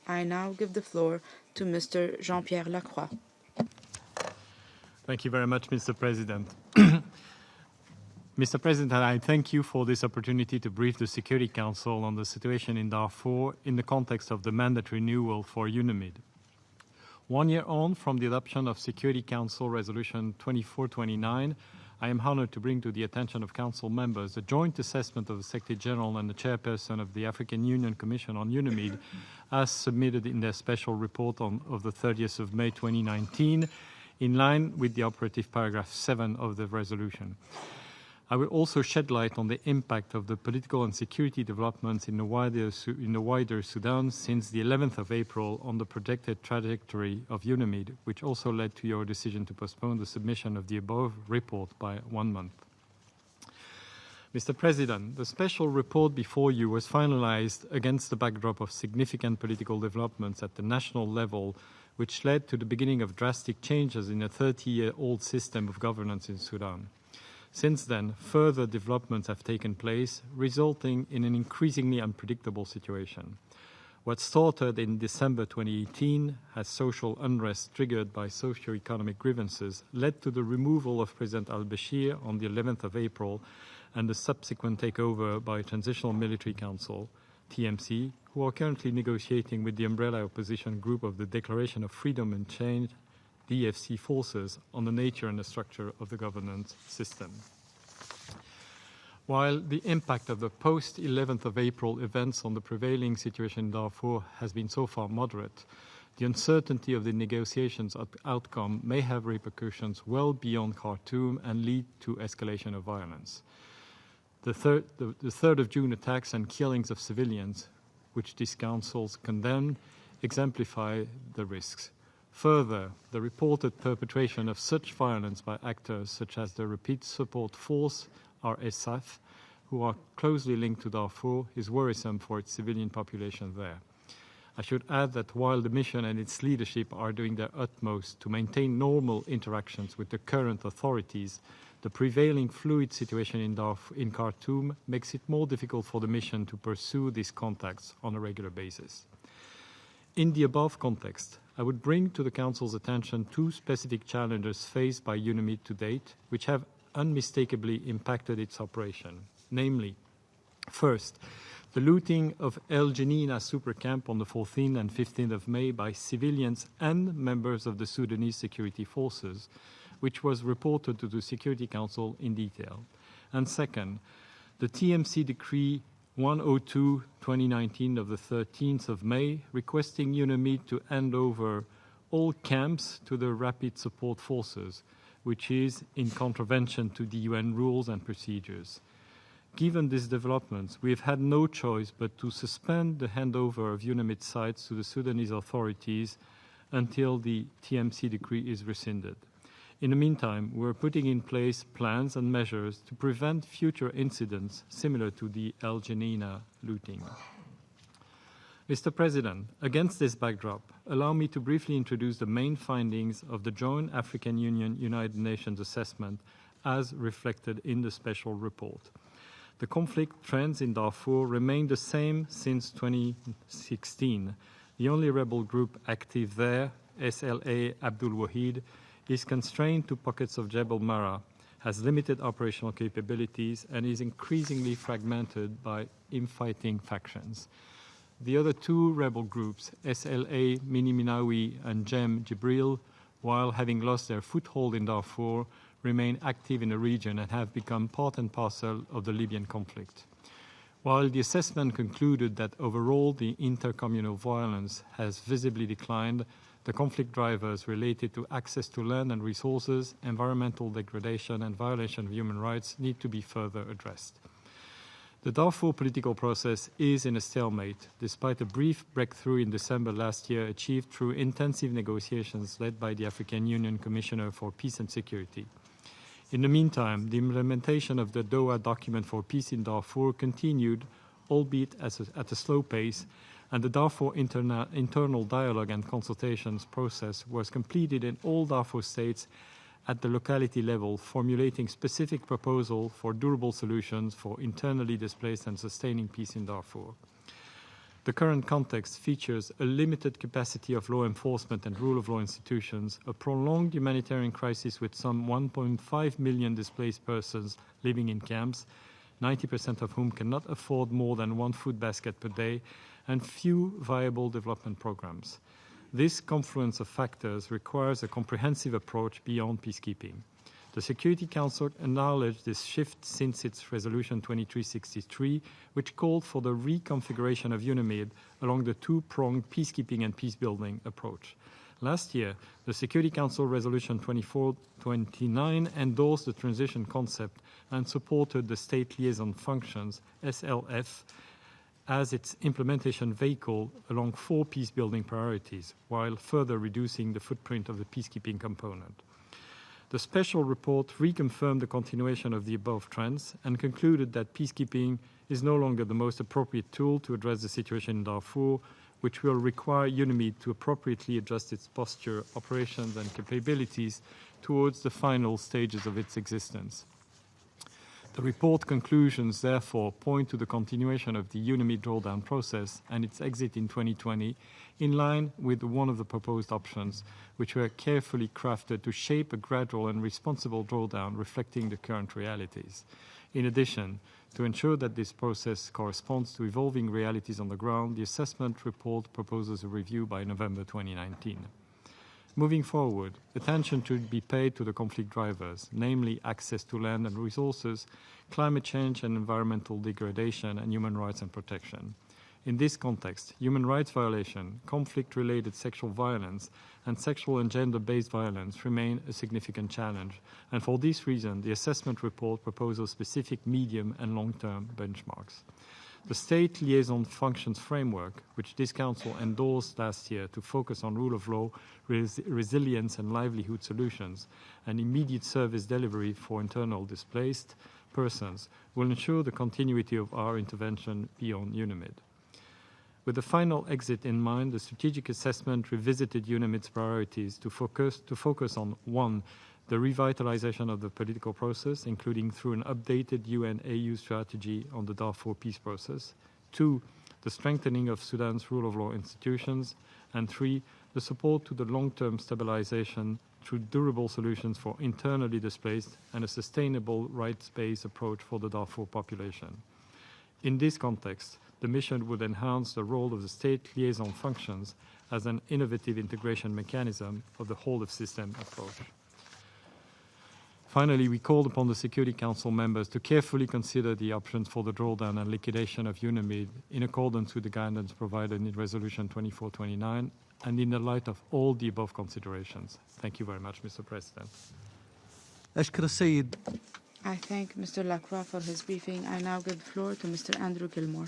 I now give the floor to Mr. Jean-Pierre Lacroix. Thank you very much, Mr. President. Mr. President, I thank you for this opportunity to brief the Security Council on the situation in Darfur in the context of the mandate renewal for UNAMID. 1 year on from the adoption of Security Council Resolution 2429, I am honored to bring to the attention of Council members the joint assessment of the Secretary General and the Chairperson of the African Union Commission on UNAMID as submitted in their special report of the 30th of May 2019, in line with the operative paragraph 7 of the resolution. I will also shed light on the impact of the political and security developments in the wider Sudan since the 11th of April on the projected trajectory of UNAMID, which also led to your decision to postpone the submission of the above report by 1 month. Mr. President, the special report before you was finalized against the backdrop of significant political developments at the national level, which led to the beginning of drastic changes in a 30-year-old system of governance in Sudan. Since then, further developments have taken place, resulting in an increasingly unpredictable situation. What started in December 2018 as social unrest triggered by socioeconomic grievances led to the removal of President Al-Bashir on the 11th of April and the subsequent takeover by Transitional Military Council, TMC, who are currently negotiating with the umbrella opposition group of the Declaration of Freedom and Change, DFC forces, on the nature and the structure of the governance system. While the impact of the post-11th of April events on the prevailing situation in Darfur has been so far moderate, the uncertainty of the negotiations' outcome may have repercussions well beyond Khartoum and lead to escalation of violence. The 3rd of June attacks and killings of civilians, which these councils condemn, exemplify the risks. Further, the reported perpetration of such violence by actors such as the Rapid Support Force, RSF, who are closely linked to Darfur, is worrisome for its civilian population there. I should add that while the mission and its leadership are doing their utmost to maintain normal interactions with the current authorities, the prevailing fluid situation in Khartoum makes it more difficult for the mission to pursue these contacts on a regular basis. In the above context, I would bring to the Council's attention 2 specific challenges faced by UNAMID to date, which have unmistakably impacted its operation. Namely, first, the looting of El Janina super camp on the 14th and 15th of May by civilians and members of the Sudanese security forces, which was reported to the Security Council in detail. And second, the TMC Decree 102/2019 of the 13th of May, requesting UNAMID to hand over all camps to the Rapid Support Forces, which is in contravention to the UN rules and procedures. Given these developments, we have had no choice but to suspend the handover of UNAMID sites to the Sudanese authorities until the TMC decree is rescinded. In the meantime, we are putting in place plans and measures to prevent future incidents similar to the El Janina looting. Mr. President, against this backdrop, allow me to briefly introduce the main findings of the Joint African Union-United Nations assessment as reflected in the special report. The conflict trends in Darfur remain the same since 2016. The only rebel group active there, SLA Abdul Wahid, is constrained to pockets of Jebel Mara, has limited operational capabilities, and is increasingly fragmented by infighting factions. The other 2 rebel groups, SLA Mini Minawi and Jem Jibril, while having lost their foothold in Darfur, remain active in the region and have become part and parcel of the Libyan conflict. While the assessment concluded that overall the intercommunal violence has visibly declined, the conflict drivers related to access to land and resources, environmental degradation, and violation of human rights need to be further addressed. The Darfur political process is in a stalemate, despite a brief breakthrough in December last year achieved through intensive negotiations led by the African Union Commissioner for Peace and Security. In the meantime, the implementation of the Doha document for peace in Darfur continued, albeit at a slow pace, and the Darfur internal dialogue and consultations process was completed in all Darfur states at the locality level, formulating specific proposals for durable solutions for internally displaced and sustaining peace in Darfur. The current context features a limited capacity of law enforcement and rule of law institutions, a prolonged humanitarian crisis with some 1.5 million displaced persons living in camps, 90% of whom cannot afford more than one food basket per day, and few viable development programs. This confluence of factors requires a comprehensive approach beyond peacekeeping. The Security Council acknowledged this shift since its Resolution 2363, which called for the reconfiguration of UNAMID along the two-pronged peacekeeping and peacebuilding approach. Last year, the Security Council Resolution 2429 endorsed the transition concept and supported the State Liaison Functions, SLF, as its implementation vehicle along 4 peacebuilding priorities, while further reducing the footprint of the peacekeeping component. The special report reconfirmed the continuation of the above trends and concluded that peacekeeping is no longer the most appropriate tool to address the situation in Darfur, which will require UNAMID to appropriately adjust its posture, operations and capabilities towards the final stages of its existence. The report conclusions therefore point to the continuation of the UNAMID drawdown process and its exit in 2020 in line with one of the proposed options, which were carefully crafted to shape a gradual and responsible drawdown reflecting the current realities. In addition, to ensure that this process corresponds to evolving realities on the ground, the assessment report proposes a review by November 2019. Moving forward, attention should be paid to the conflict drivers, namely access to land and resources, climate change and environmental degradation, and human rights and protection. In this context, human rights violation, conflict-related sexual violence, and sexual and gender-based violence remain a significant challenge, and for this reason, the assessment report proposes specific medium and long-term benchmarks. The State Liaison Functions Framework, which this Council endorsed last year to focus on rule of law, resilience and livelihood solutions, and immediate service delivery for internal displaced persons, will ensure the continuity of our intervention beyond UNAMID. With the final exit in mind, the strategic assessment revisited UNAMID's priorities to focus on 1. The revitalization of the political process, including through an updated UN-AU strategy on the Darfur peace process. 2. The strengthening of Sudan's rule of law institutions. And 3. The support to the long-term stabilization through durable solutions for internally displaced and a sustainable rights-based approach for the Darfur population. In this context, the mission would enhance the role of the state liaison functions as an innovative integration mechanism of the whole-of-system approach. Finally, we called upon the Security Council members to carefully consider the options for the drawdown and liquidation of UNAMID in accordance with the guidance provided in Resolution 2429 and in the light of all the above considerations. Thank you very much, Mr. President. أشكر السيد. I thank Mr. Lacroix for his briefing. I now give the floor to Mr. Andrew Gilmore.